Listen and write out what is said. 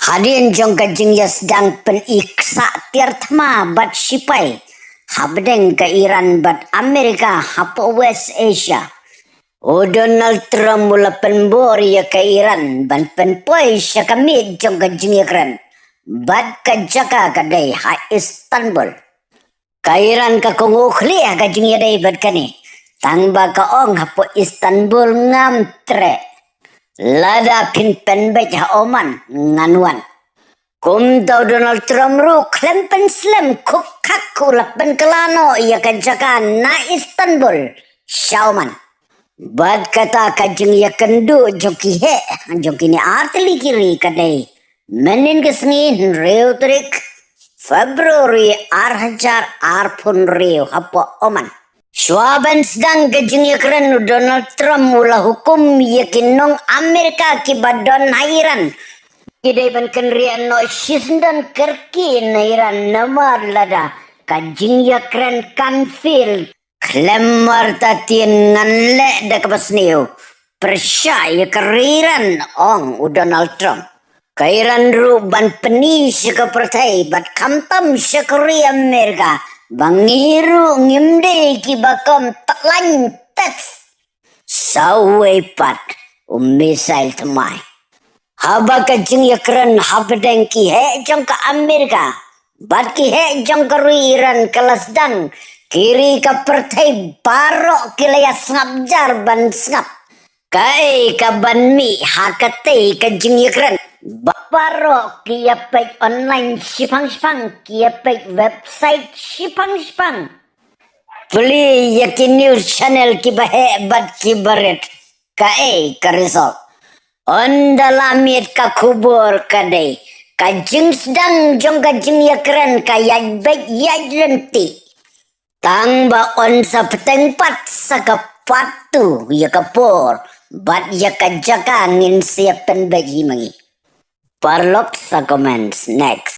Hadin jong kajing ya sedang peniksa tirtma bat sipai. Habdeng ke Iran bat Amerika hapo West Asia. O Donald Trump mula penbor ya ke Iran ban penpoi siya kamid jong kajing ya keren. Bat kajaka kadai ha Istanbul. Ka Iran ka kung ukli ha kajing ya day bat kani. Tangba ka ong hapo Istanbul ngam tre. Lada pin penbej ha Oman nganuan. Kum tau Donald Trump ru klempen slem kuk kaku lapen kelano ia kajakan na Istanbul Syauman. Bad kata kajeng ia kendu joki he joki ni artili kiri kadai. Menin kesngin riu trik Februari arhajar arpun riu hapo Oman. Swaban sedang kajeng ia keren Donald Trump mula hukum yakin nong Amerika kibadon Iran. Kidai ban kenrian no shisdan kerki na Iran namar lada kajing ya keren kanfil klemar tatin nganle da kapasniu persya ya keriran ong Donald Trump kairan ru ban peni syaka pertai bat kamtam syakari Amerika bangiru ngimde ki bakom taklan tes sawe pat misail temai haba kajing ya keren habdeng ki he jong ka Amerika bat ki he jong ka Iran kelas dan kiri ka pertai barok kilaya ngabjar ban ngap kai ka ban mi hakate kajing ya keren barok kia pek online sipang kia pek website sipang beli yakin news channel ki bahe bat ki baret kai ka result on dalamit ka kubur kadai kajing sedang jong kajing ya keren kaya baik ya lenti tangba on sa petengpat sa kapatu ya kapur bat ya kajaka ngin siapan bagi mangi parlok sa comments next.